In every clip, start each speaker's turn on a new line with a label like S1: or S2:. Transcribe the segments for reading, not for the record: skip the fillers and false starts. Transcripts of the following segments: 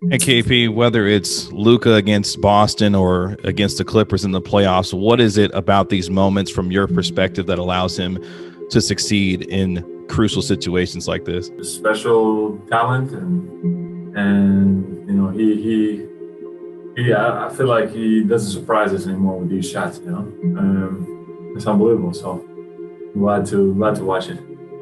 S1: And KP, whether it's Luka against Boston or against the Clippers in the playoffs, what is it about these moments from your perspective that allows him to succeed in crucial situations like this?
S2: Special talent, and I feel like he doesn't surprise us anymore with these shots. It's unbelievable. So glad to watch it.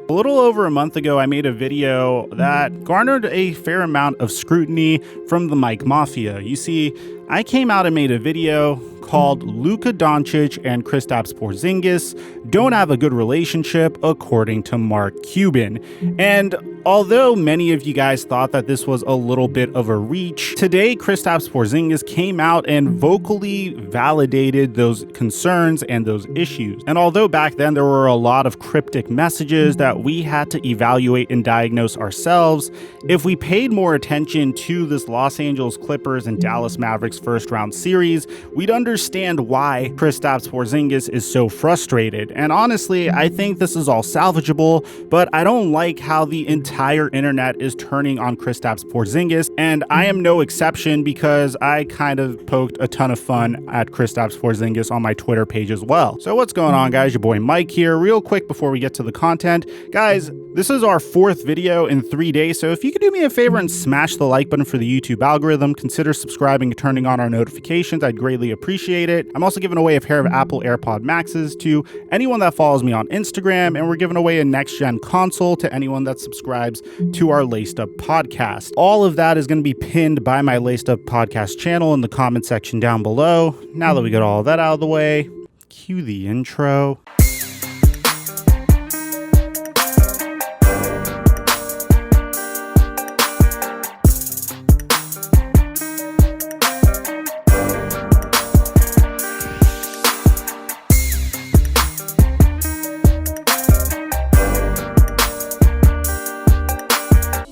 S3: A little over a month ago, I made a video that garnered a fair amount of scrutiny from the Mike Mafia. You see, I came out and made a video called Luka Doncic and Kristaps Porzingis don't have a good relationship, according to Mark Cuban. And although many of you guys thought that this was a little bit of a reach, today Kristaps Porzingis came out and vocally validated those concerns and those issues. And although back then there were a lot of cryptic messages that we had to evaluate and diagnose ourselves, if we paid more attention to this Los Angeles Clippers and Dallas Mavericks first round series, we'd understand why Kristaps Porzingis is so frustrated. And honestly, I think this is all salvageable, but I don't like how the entire internet is turning on Kristaps Porzingis, and I am no exception because I kind of poked a ton of fun at Kristaps Porzingis on my Twitter page as well. So what's going on, guys? Your boy Mike here. Real quick before we get to the content, guys, this is our 4th video in 3 days, so if you could do me a favor and smash the like button for the YouTube algorithm, consider subscribing and turning on our notifications. I'd greatly appreciate it. I'm also giving away a pair of Apple AirPod Maxes to anyone that follows me on Instagram, and we're giving away a next-gen console to anyone that subscribes to our Laced Up podcast. All of that is going to be pinned by my Laced Up podcast channel in the comment section down below. Now that we got all that out of the way, cue the intro.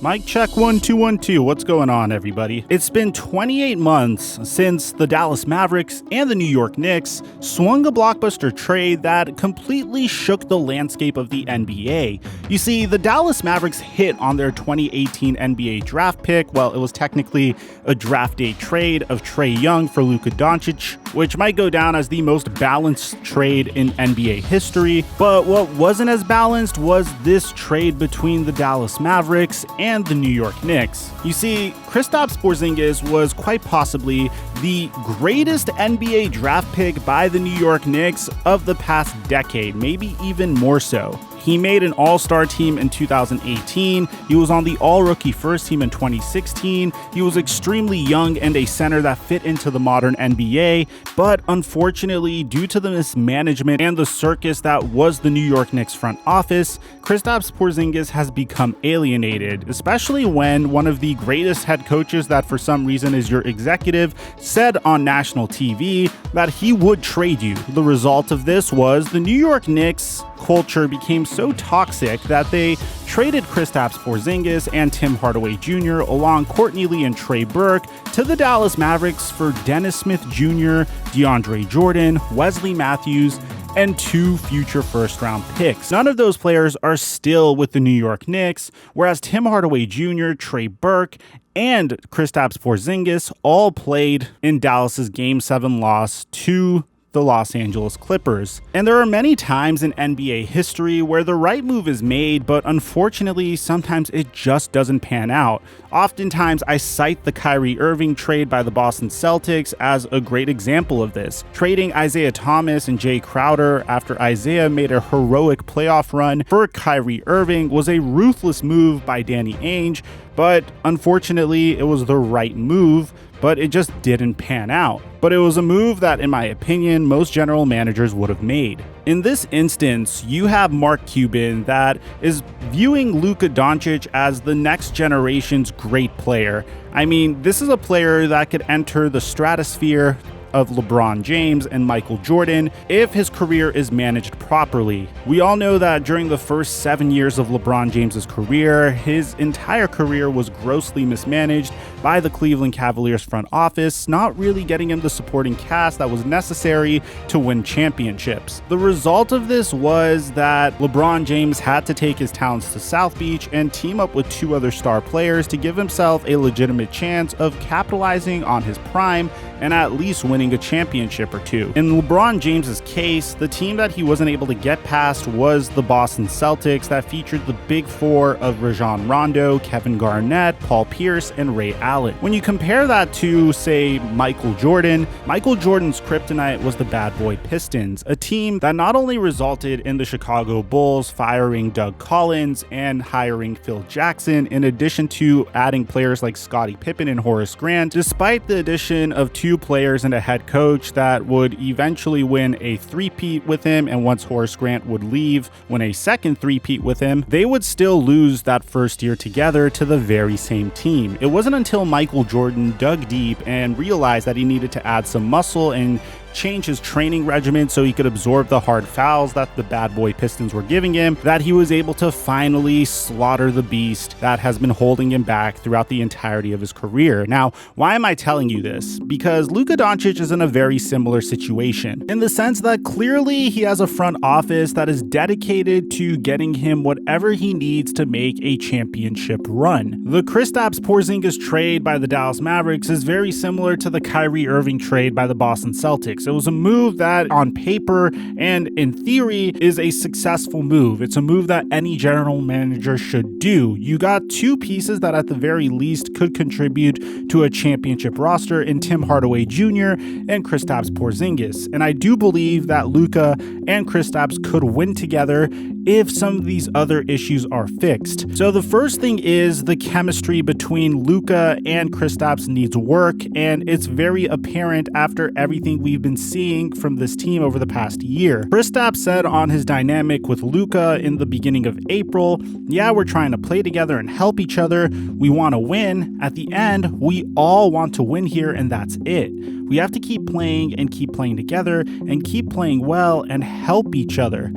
S3: Mic check 1 2 1 2. What's going on, everybody? It's been 28 months since the Dallas Mavericks and the New York Knicks swung a blockbuster trade that completely shook the landscape of the NBA. You see, the Dallas Mavericks hit on their 2018 NBA draft pick. Well, it was technically a draft day trade of Trae Young for Luka Doncic, which might go down as the most balanced trade in NBA history. But what wasn't as balanced was this trade between the Dallas Mavericks and the New York Knicks. You see, Kristaps Porzingis was quite possibly the greatest NBA draft pick by the New York Knicks of the past decade, maybe even more so. He made an all-star team in 2018. He was on the all-rookie first team in 2016. He was extremely young and a center that fit into the modern NBA. But unfortunately, due to the mismanagement and the circus that was the New York Knicks front office, Kristaps Porzingis has become alienated, especially when one of the greatest head coaches that for some reason is your executive said on national TV that he would trade you. The result of this was the New York Knicks culture became so toxic that they traded Kristaps Porzingis and Tim Hardaway Jr. along Courtney Lee and Trey Burke to the Dallas Mavericks for Dennis Smith Jr., DeAndre Jordan, Wesley Matthews, and 2 future first-round picks. None of those players are still with the New York Knicks, whereas Tim Hardaway Jr., Trey Burke, and Kristaps Porzingis all played in Dallas's Game 7 loss to the Los Angeles Clippers. And there are many times in NBA history where the right move is made, but unfortunately, sometimes it just doesn't pan out. Oftentimes, I cite the Kyrie Irving trade by the Boston Celtics as a great example of this. Trading Isaiah Thomas and Jay Crowder after Isaiah made a heroic playoff run for Kyrie Irving was a ruthless move by Danny Ainge, but unfortunately, it was the right move, but it just didn't pan out. But it was a move that, in my opinion, most general managers would have made. In this instance, you have Mark Cuban that is viewing Luka Doncic as the next generation's great player. I mean, this is a player that could enter the stratosphere of LeBron James and Michael Jordan if his career is managed properly. We all know that during the first 7 years of LeBron James's career, his entire career was grossly mismanaged by the Cleveland Cavaliers front office, not really getting him the supporting cast that was necessary to win championships. The result of this was that LeBron James had to take his talents to South Beach and team up with 2 other star players to give himself a legitimate chance of capitalizing on his prime and at least winning a championship or 2. In LeBron James's case, the team that he wasn't able to get past was the Boston Celtics that featured the big 4 of Rajon Rondo, Kevin Garnett, Paul Pierce, and Ray Allen. When you compare that to, say, Michael Jordan's kryptonite was the Bad Boy Pistons, a team that not only resulted in the Chicago Bulls firing Doug Collins and hiring Phil Jackson, in addition to adding players like Scottie Pippen and Horace Grant, despite the addition of 2 players and a head coach that would eventually win a three-peat with him, and once Horace Grant would leave, win a second three-peat with him, they would still lose that first year together to the very same team. It wasn't until Michael Jordan dug deep and realized that he needed to add some muscle and change his training regimen so he could absorb the hard fouls that the Bad Boy Pistons were giving him, that he was able to finally slaughter the beast that has been holding him back throughout the entirety of his career. Now, why am I telling you this? Because Luka Doncic is in a very similar situation, in the sense that clearly he has a front office that is dedicated to getting him whatever he needs to make a championship run. The Kristaps Porzingis trade by the Dallas Mavericks is very similar to the Kyrie Irving trade by the Boston Celtics. It was a move that on paper and in theory is a successful move. It's a move that any general manager should do. You got 2 pieces that at the very least could contribute to a championship roster in Tim Hardaway Jr. and Kristaps Porzingis. And I do believe that Luka and Kristaps could win together if some of these other issues are fixed. So the first thing is the chemistry between Luka and Kristaps needs work, and it's very apparent after everything we've been seeing from this team over the past year. Kristaps said on his dynamic with Luka in the beginning of April, yeah, we're trying to play together and help each other. We want to win. At the end, we all want to win here, and that's it. We have to keep playing and keep playing together and keep playing well and help each other.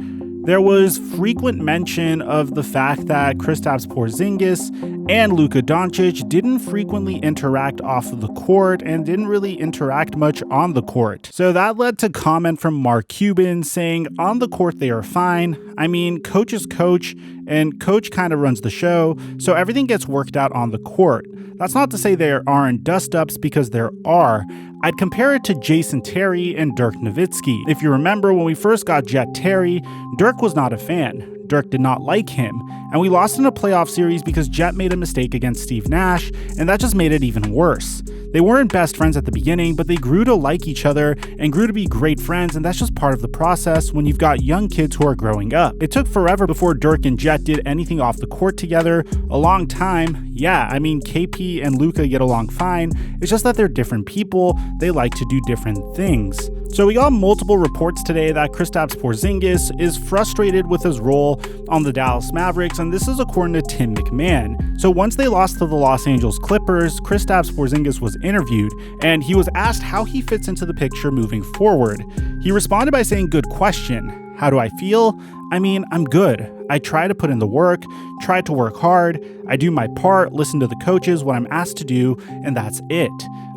S3: There was frequent mention of the fact that Kristaps Porzingis and Luka Doncic didn't frequently interact off of the court and didn't really interact much on the court. So that led to comment from Mark Cuban saying on the court they are fine. I mean, coach is coach and coach kind of runs the show, so everything gets worked out on the court. That's not to say there aren't dust-ups, because there are. I'd compare it to Jason Terry and Dirk Nowitzki. If you remember, when we first got Jet Terry, Dirk was not a fan. Dirk did not like him, and we lost in a playoff series because Jet made a mistake against Steve Nash, and that just made it even worse. They weren't best friends at the beginning, but they grew to like each other and grew to be great friends, and that's just part of the process when you've got young kids who are growing up. It took forever before Dirk and Jet did anything off the court together, a long time. Yeah, I mean, KP and Luka get along fine, it's just that they're different people, they like to do different things. So we got multiple reports today that Kristaps Porzingis is frustrated with his role on the Dallas Mavericks, and this is according to Tim McMahon. So once they lost to the Los Angeles Clippers, Kristaps Porzingis was interviewed, and he was asked how he fits into the picture moving forward. He responded by saying, "Good question. How do I feel? I mean, I'm good. I try to put in the work, try to work hard, I do my part, listen to the coaches, what I'm asked to do, and that's it.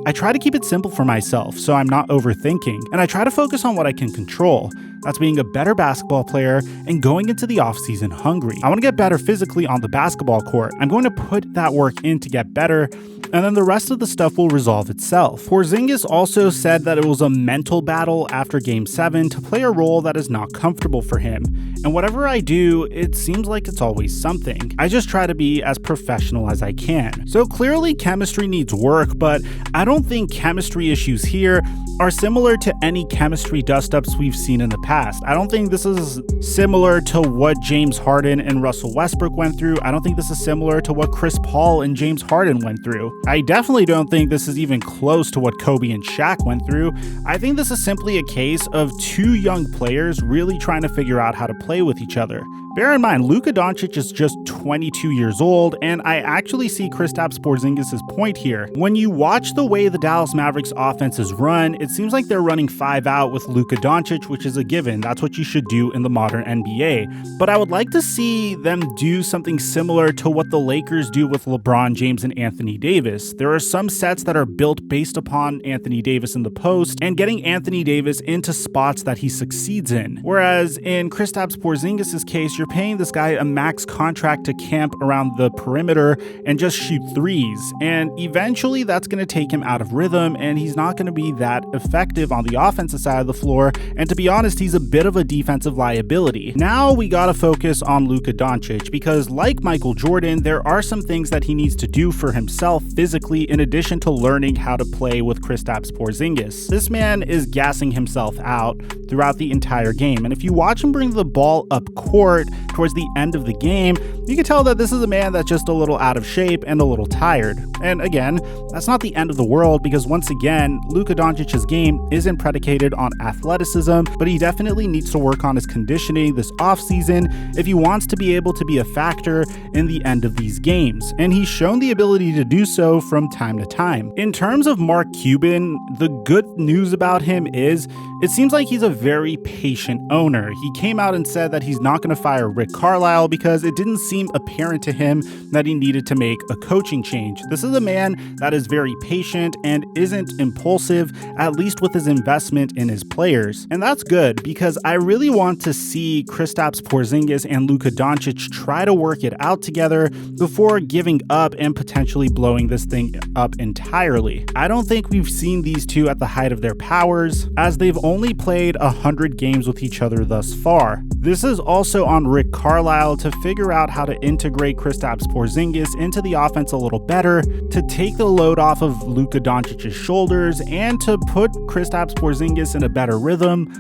S3: I try to keep it simple for myself so I'm not overthinking, and I try to focus on what I can control. That's being a better basketball player and going into the offseason hungry. I want to get better physically on the basketball court. I'm going to put that work in to get better, and then the rest of the stuff will resolve itself." Porzingis also said that it was a mental battle after Game 7 to play a role that is not comfortable for him. And whatever I do, it seems like it's always something. I just try to be as professional as I can. So clearly chemistry needs work, but I don't think chemistry issues here are similar to any chemistry dust-ups we've seen in the past. I don't think this is similar to what James Harden and Russell Westbrook went through. I don't think this is similar to what Chris Paul and James Harden went through. I definitely don't think this is even close to what Kobe and Shaq went through. I think this is simply a case of 2 young players really trying to figure out how to play with each other. Bear in mind, Luka Doncic is just 22 years old, and I actually see Kristaps Porzingis' point here. When you watch the way the Dallas Mavericks offense is run, it seems like they're running 5 out with Luka Doncic, which is a given. That's what you should do in the modern NBA. But I would like to see them do something similar to what the Lakers do with LeBron James and Anthony Davis. There are some sets that are built based upon Anthony Davis in the post and getting Anthony Davis into spots that he succeeds in. Whereas in Kristaps Porzingis' case, you're paying this guy a max contract to camp around the perimeter and just shoot threes. And eventually that's going to take him out of rhythm, and he's not going to be that effective on the offensive side of the floor. And to be honest, he's a bit of a defensive liability. Now we got to focus on Luka Doncic, because like Michael Jordan, there are some things that he needs to do for himself physically in addition to learning how to play with Kristaps Porzingis. This man is gassing himself out throughout the entire game. And if you watch him bring the ball up court towards the end of the game, you can tell that this is a man that's just a little out of shape and a little tired. And again, that's not the end of the world, because once again, Luka Doncic's game isn't predicated on athleticism, but he definitely needs to work on his conditioning this offseason if he wants to be able to be a factor in the end of these games. And he's shown the ability to do so from time to time. In terms of Mark Cuban, the good news about him is it seems like he's a very patient owner. He came out and said that he's not going to fire Rick Carlisle because it didn't seem apparent to him that he needed to make a coaching change. This is a man that is very patient and isn't impulsive, at least with his investment in his players. And that's good, because I really want to see Kristaps Porzingis and Luka Doncic try to work it out together before giving up and potentially blowing this thing up entirely. I don't think we've seen these two at the height of their powers, as they've only played 100 games with each other thus far. This is also on Rick Carlisle to figure out how to integrate Kristaps Porzingis into the offense a little better, to take the load off of Luka Doncic's shoulders, and to put Kristaps Porzingis in a better rhythm,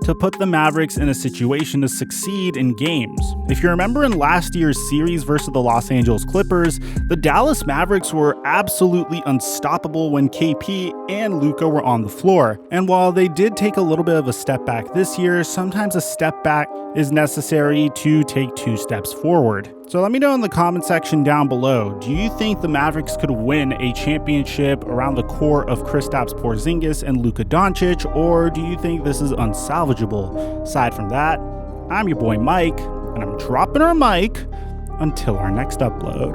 S3: to put the Mavericks in a situation to succeed in games. If you remember in last year's series versus the Los Angeles Clippers, the Dallas Mavericks were absolutely unstoppable when KP and Luka were on the floor. And while they did take a little bit of a step back this year, sometimes a step back is necessary to take 2 steps forward. So let me know in the comment section down below, do you think the Mavericks could win a championship around the core of Kristaps Porzingis and Luka Doncic, or do you think this is unsalvageable? Aside from that, I'm your boy Mike, and I'm dropping our mic until our next upload.